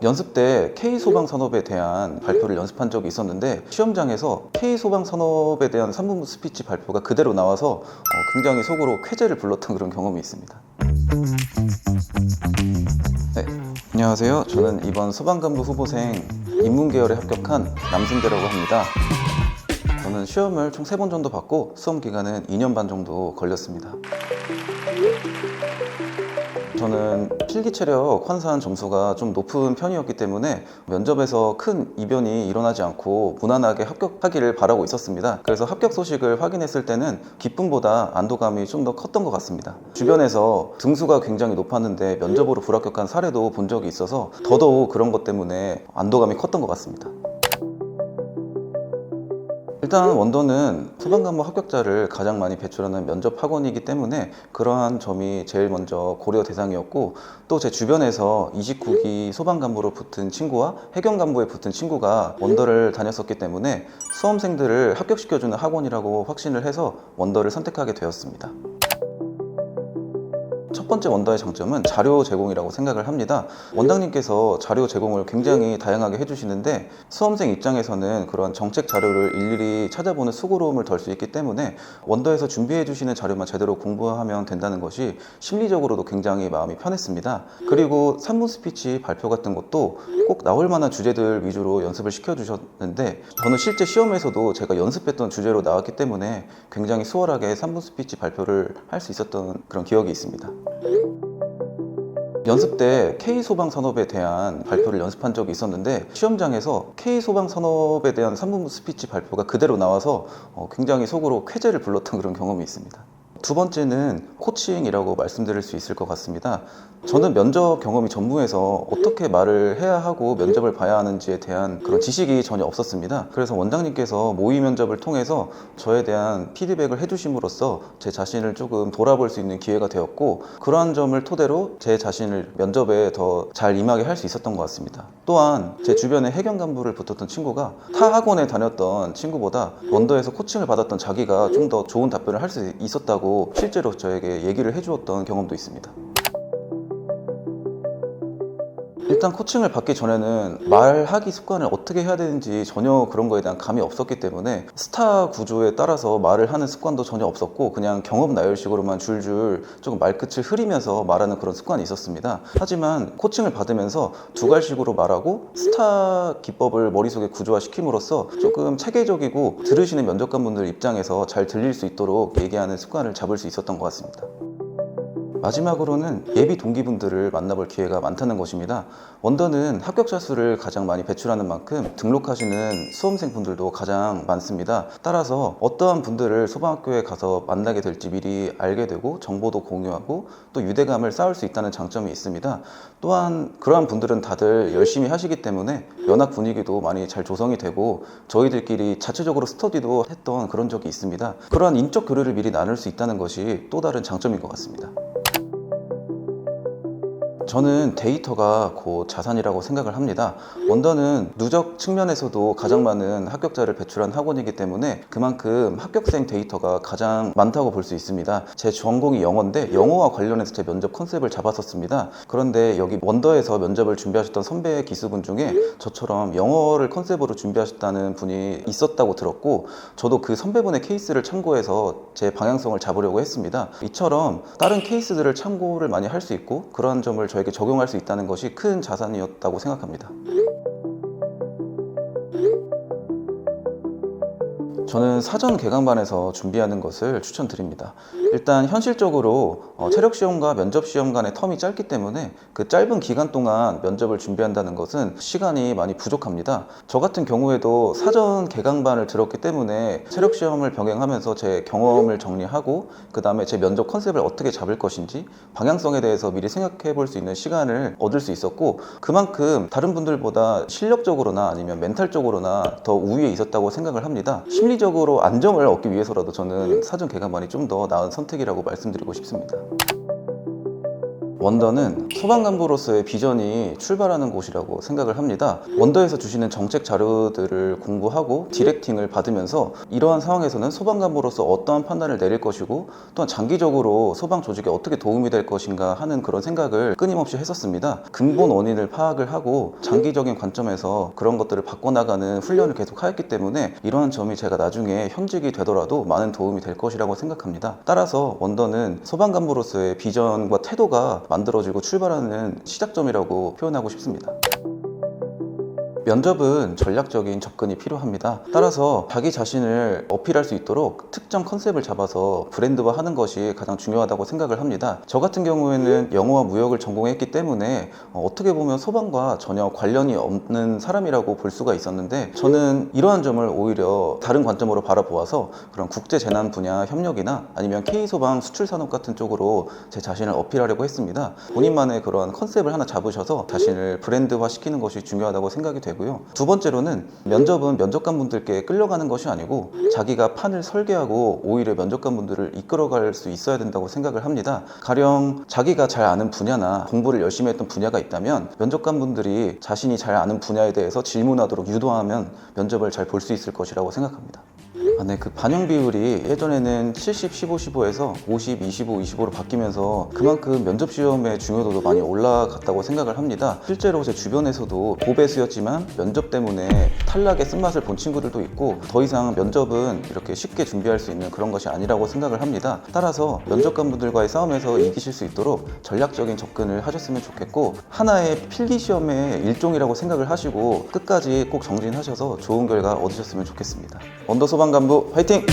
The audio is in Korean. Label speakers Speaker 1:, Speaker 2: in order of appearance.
Speaker 1: 연습 때 K소방산업에 대한 발표를 연습한 적이 있었는데 시험장에서 K소방산업에 대한 3분 스피치 발표가 그대로 나와서 굉장히 속으로 쾌재를 불렀던 그런 경험이 있습니다. 네, 안녕하세요. 저는 이번 소방간부 후보생 인문계열에 합격한 남승대라고 합니다. 저는 시험을 총 3번 정도 받고 수험 기간은 2년 반 정도 걸렸습니다. 저는 필기체력 환산 점수가 좀 높은 편이었기 때문에 면접에서 큰 이변이 일어나지 않고 무난하게 합격하기를 바라고 있었습니다. 그래서 합격 소식을 확인했을 때는 기쁨보다 안도감이 좀 더 컸던 것 같습니다. 주변에서 등수가 굉장히 높았는데 면접으로 불합격한 사례도 본 적이 있어서 더더욱 그런 것 때문에 안도감이 컸던 것 같습니다. 일단 원더는 소방간부 합격자를 가장 많이 배출하는 면접 학원이기 때문에 그러한 점이 제일 먼저 고려 대상이었고, 또 제 주변에서 29기 소방간부로 붙은 친구와 해경간부에 붙은 친구가 원더를 다녔었기 때문에 수험생들을 합격시켜주는 학원이라고 확신을 해서 원더를 선택하게 되었습니다. 첫 번째 원더의 장점은 자료 제공이라고 생각을 합니다. 원장님께서 자료 제공을 굉장히 다양하게 해주시는데 수험생 입장에서는 그런 정책 자료를 일일이 찾아보는 수고로움을 덜 수 있기 때문에 원더에서 준비해 주시는 자료만 제대로 공부하면 된다는 것이 심리적으로도 굉장히 마음이 편했습니다. 그리고 3분 스피치 발표 같은 것도 꼭 나올 만한 주제들 위주로 연습을 시켜주셨는데 저는 실제 시험에서도 제가 연습했던 주제로 나왔기 때문에 굉장히 수월하게 3분 스피치 발표를 할 수 있었던 그런 기억이 있습니다. 연습 때 K소방산업에 대한 발표를 연습한 적이 있었는데 시험장에서 K소방산업에 대한 3분 스피치 발표가 그대로 나와서 굉장히 속으로 쾌재를 불렀던 그런 경험이 있습니다. 두 번째는 코칭이라고 말씀드릴 수 있을 것 같습니다. 저는 면접 경험이 전무해서 어떻게 말을 해야 하고 면접을 봐야 하는지에 대한 그런 지식이 전혀 없었습니다. 그래서 원장님께서 모의 면접을 통해서 저에 대한 피드백을 해주심으로써 제 자신을 조금 돌아볼 수 있는 기회가 되었고, 그러한 점을 토대로 제 자신을 면접에 더 잘 임하게 할 수 있었던 것 같습니다. 또한 제 주변에 해경 간부를 붙었던 친구가 타 학원에 다녔던 친구보다 원더에서 코칭을 받았던 자기가 좀 더 좋은 답변을 할 수 있었다고 실제로 저에게 얘기를 해주었던 경험도 있습니다. 일단 코칭을 받기 전에는 말하기 습관을 어떻게 해야 되는지 전혀 그런 거에 대한 감이 없었기 때문에 스타 구조에 따라서 말을 하는 습관도 전혀 없었고 그냥 경험 나열식으로만 줄줄 조금 말끝을 흐리면서 말하는 그런 습관이 있었습니다. 하지만 코칭을 받으면서 두갈식으로 말하고 스타 기법을 머릿속에 구조화시킴으로써 조금 체계적이고 들으시는 면접관분들 입장에서 잘 들릴 수 있도록 얘기하는 습관을 잡을 수 있었던 것 같습니다. 마지막으로는 예비 동기분들을 만나볼 기회가 많다는 것입니다. 원더는 합격자 수를 가장 많이 배출하는 만큼 등록하시는 수험생분들도 가장 많습니다. 따라서 어떠한 분들을 소방학교에 가서 만나게 될지 미리 알게 되고 정보도 공유하고 또 유대감을 쌓을 수 있다는 장점이 있습니다. 또한 그러한 분들은 다들 열심히 하시기 때문에 연합 분위기도 많이 잘 조성이 되고 저희들끼리 자체적으로 스터디도 했던 그런 적이 있습니다. 그러한 인적 교류를 미리 나눌 수 있다는 것이 또 다른 장점인 것 같습니다. 저는 데이터가 곧 자산이라고 생각을 합니다. 원더는 누적 측면에서도 가장 많은 합격자를 배출한 학원이기 때문에 그만큼 합격생 데이터가 가장 많다고 볼 수 있습니다. 제 전공이 영어인데 영어와 관련해서 제 면접 컨셉을 잡았었습니다. 그런데 여기 원더에서 면접을 준비하셨던 선배 기수분 중에 저처럼 영어를 컨셉으로 준비하셨다는 분이 있었다고 들었고 저도 그 선배분의 케이스를 참고해서 제 방향성을 잡으려고 했습니다. 이처럼 다른 케이스들을 참고를 많이 할 수 있고 그러한 점을 저에게 적용할 수 있다는 것이 큰 자산이었다고 생각합니다. 저는 사전 개강반에서 준비하는 것을 추천드립니다. 일단 현실적으로 체력시험과 면접시험 간의 텀이 짧기 때문에 그 짧은 기간 동안 면접을 준비한다는 것은 시간이 많이 부족합니다. 저 같은 경우에도 사전 개강반을 들었기 때문에 체력시험을 병행하면서 제 경험을 정리하고 그 다음에 제 면접 컨셉을 어떻게 잡을 것인지 방향성에 대해서 미리 생각해 볼 수 있는 시간을 얻을 수 있었고 그만큼 다른 분들보다 실력적으로나 아니면 멘탈적으로나 더 우위에 있었다고 생각을 합니다. 심리적으로 안정을 얻기 위해서라도 저는 사전 개강반이 좀 더 나은 선택이라고 말씀드리고 싶습니다. 원더는 소방간부로서의 비전이 출발하는 곳이라고 생각을 합니다. 원더에서 주시는 정책 자료들을 공부하고 디렉팅을 받으면서 이러한 상황에서는 소방간부로서 어떠한 판단을 내릴 것이고 또한 장기적으로 소방 조직에 어떻게 도움이 될 것인가 하는 그런 생각을 끊임없이 했었습니다. 근본 원인을 파악을 하고 장기적인 관점에서 그런 것들을 바꿔나가는 훈련을 계속 하였기 때문에 이러한 점이 제가 나중에 현직이 되더라도 많은 도움이 될 것이라고 생각합니다. 따라서 원더는 소방간부로서의 비전과 태도가 만들어지고 출발하는 시작점이라고 표현하고 싶습니다. 면접은 전략적인 접근이 필요합니다. 따라서 자기 자신을 어필할 수 있도록 특정 컨셉을 잡아서 브랜드화하는 것이 가장 중요하다고 생각을 합니다. 저 같은 경우에는 영어와 무역을 전공했기 때문에 어떻게 보면 소방과 전혀 관련이 없는 사람이라고 볼 수가 있었는데 저는 이러한 점을 오히려 다른 관점으로 바라보아서 그런 국제재난 분야 협력이나 아니면 K소방 수출산업 같은 쪽으로 제 자신을 어필하려고 했습니다. 본인만의 그런 컨셉을 하나 잡으셔서 자신을 브랜드화 시키는 것이 중요하다고 생각이 되고 두 번째로는 면접은 면접관분들께 끌려가는 것이 아니고 자기가 판을 설계하고 오히려 면접관분들을 이끌어갈 수 있어야 된다고 생각을 합니다. 가령 자기가 잘 아는 분야나 공부를 열심히 했던 분야가 있다면 면접관분들이 자신이 잘 아는 분야에 대해서 질문하도록 유도하면 면접을 잘 볼 수 있을 것이라고 생각합니다. 네, 그 반영 비율이 예전에는 70, 15, 15에서 50, 25, 25로 바뀌면서 그만큼 면접 시험의 중요도도 많이 올라갔다고 생각을 합니다. 실제로 제 주변에서도 고배수였지만 면접 때문에 탈락의 쓴맛을 본 친구들도 있고 더 이상 면접은 이렇게 쉽게 준비할 수 있는 그런 것이 아니라고 생각을 합니다. 따라서 면접관분들과의 싸움에서 이기실 수 있도록 전략적인 접근을 하셨으면 좋겠고 하나의 필기 시험의 일종이라고 생각을 하시고 끝까지 꼭 정진하셔서 좋은 결과 얻으셨으면 좋겠습니다. 원더 소방관부 화이팅!